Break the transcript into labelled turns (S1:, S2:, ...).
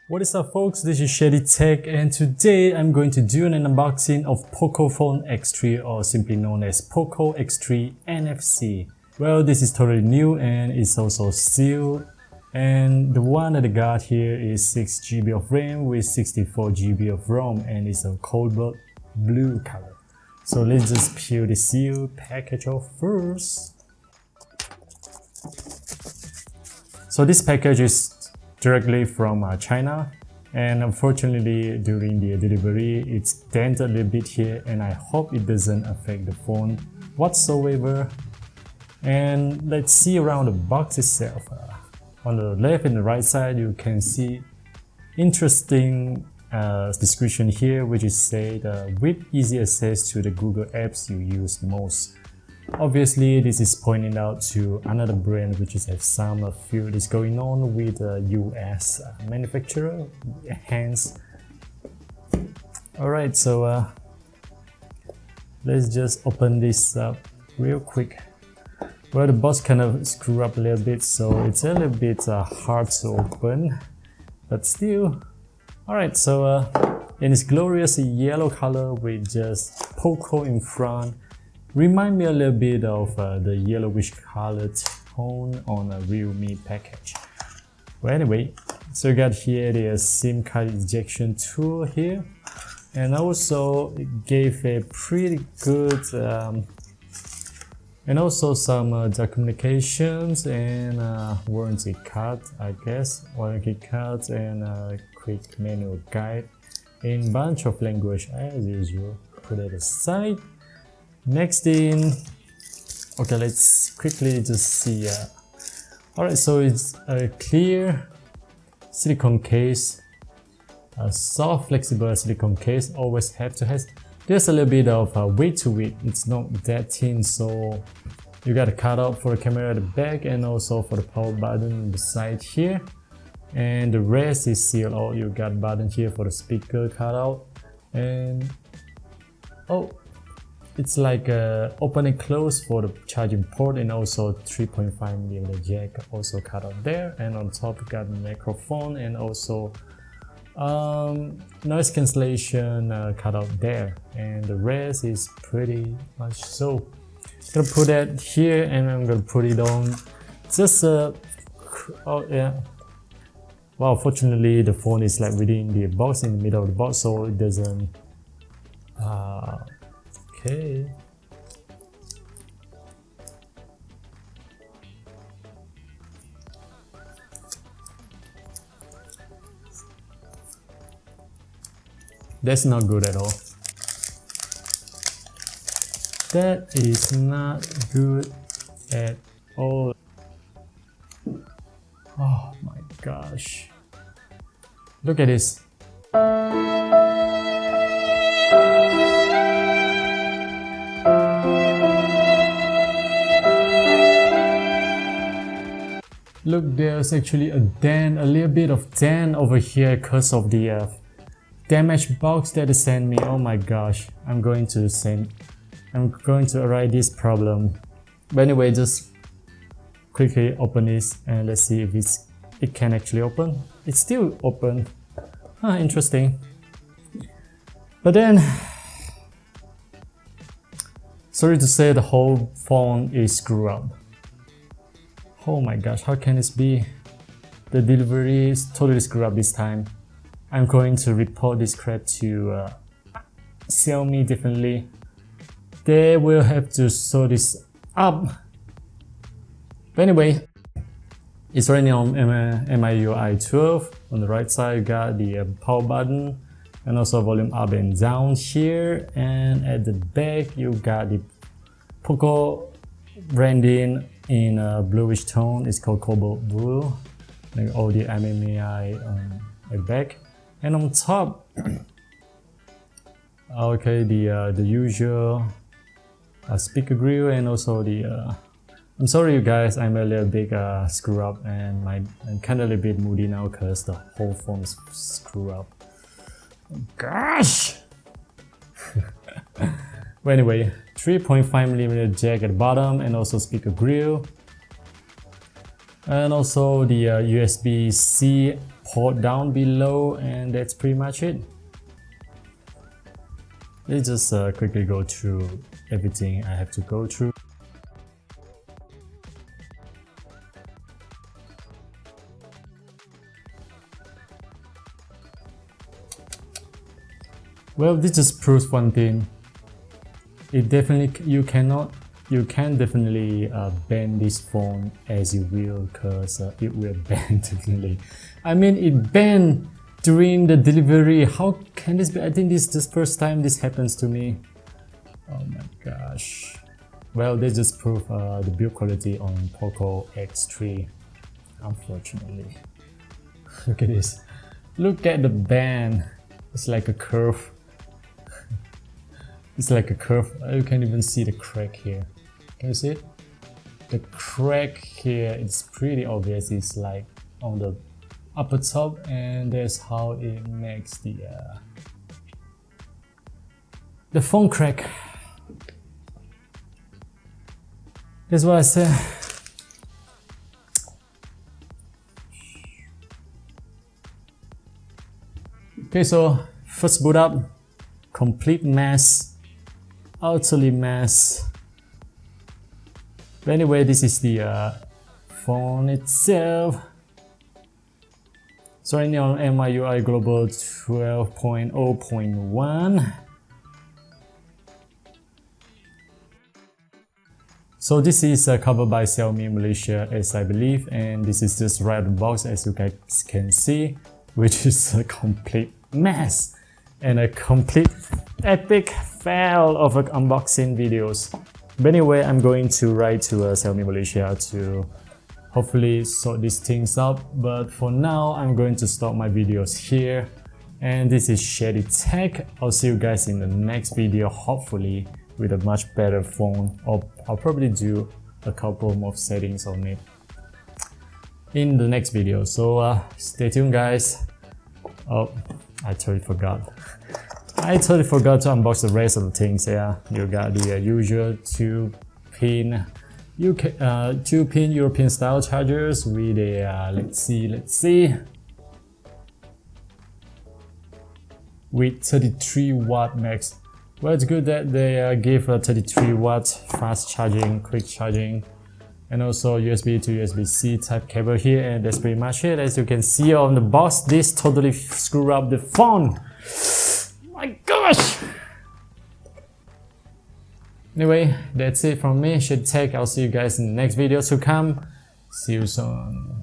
S1: What is up folks, this is Shady Tech and today I'm going to do an unboxing of POCO X3 or simply known as POCO X3 NFC. Well, this is totally new and it's also sealed, and the one that I got here is 6GB of RAM with 64GB of ROM and it's a cobalt blue color. So let's just peel the sealed package off first. So this package is directly from China, and unfortunately during the delivery it's dented a little bit here, and I hope it doesn't affect the phone whatsoever. And let's see around the box itself. On the left and the right side you can see interesting description here, which is said with easy access to the Google apps you use most. Obviously, this is pointing out to another brand which is have some feud is going on with a US manufacturer, hence. Alright, so let's just open this up real quick. Well, the box kind of screwed up a little bit, so it's a little bit hard to open, but still. Alright, so in this glorious yellow color with just POCO in front, remind me a little bit of the yellowish colored tone on a Realme package. Well, anyway, so you got here the SIM card ejection tool here, and also it gave a pretty good and also some documentations and warranty card, I guess, warranty cards and a quick manual guide in bunch of language as usual. Put it aside. Next in, okay, let's quickly just see. Alright, so it's a clear silicone case, a soft flexible silicone case, always have to have. There's a little bit of weight to it, it's not that thin, so you got a cutout for the camera at the back and also for the power button on the side here, and the rest is sealed out. You got button here for the speaker cutout, and oh, it's like open and close for the charging port, and also 3.5mm jack also cut out there, and on top you got the microphone and also noise cancellation cut out there, and the rest is pretty much so. I'm gonna put that here and I'm gonna put it on just oh yeah, wow, fortunately the phone is like within the box, in the middle of the box, so it doesn't okay. That's not good at all. That is not good at all. Oh my gosh. Look at this. Look, there's actually a dent, a little bit of dent over here because of the damaged box that they sent me. Oh my gosh, I'm going to write this problem. But anyway, just quickly open this and let's see if it can actually open. It's still open. Huh, interesting. But then, sorry to say, the whole phone is screwed up. Oh my gosh, how can this be? The delivery is totally screwed up this time. I'm going to report this crap to Xiaomi definitely. They will have to sort this up. But anyway, it's running on MIUI 12. On the right side you got the power button and also volume up and down here, and at the back you got the POCO branding in a bluish tone. It's called cobalt blue, like all the MIUI at the back. And on top, okay, the usual speaker grill, and also the I'm sorry you guys, I'm a little bit screw up, and I'm kind of a little bit moody now because the whole phone is screwed up. Gosh. But anyway, 3.5mm jack at the bottom, and also speaker grill, and also the USB-C port down below, and that's pretty much it. Let's just quickly go through everything I have to go through. Well, this just proves one thing. You can definitely ban this phone as you will, because it will ban definitely. I mean, it banned during the delivery. How can this be? I think this is the first time this happens to me. Oh my gosh. Well, they just prove the build quality on POCO X3, unfortunately. Look at this. Look at the band. It's like a curve. It's like a curve. You can even see the crack here. Can you see it? The crack here is pretty obvious. It's like on the upper top, and that's how it makes the phone crack. That's what I said. Okay, so first boot up, complete mess, utterly mess. But anyway, this is the phone itself. So right now on MIUI Global 12.0.1. So this is covered by Xiaomi Malaysia, as I believe, and this is just right out of the box, as you guys can see, which is a complete mess and a complete epic fail of unboxing videos. But anyway, I'm going to write to Xiaomi Malaysia to hopefully sort these things out. But for now, I'm going to stop my videos here. And this is Shady Tech. I'll see you guys in the next video, hopefully with a much better phone. Or I'll probably do a couple more settings on it in the next video. So stay tuned, guys. Oh, I totally forgot. I totally forgot to unbox the rest of the things. Yeah, you got the usual 2-pin European style chargers with a let's see, with 33 watt max. Well, it's good that they give a 33 watt fast charging, quick charging, and also USB to USB-C type cable here, and that's pretty much it. As you can see on the box, this totally screwed up the phone. My gosh! Anyway, that's it from me, Shady Tech. I'll see you guys in the next video to come. See you soon.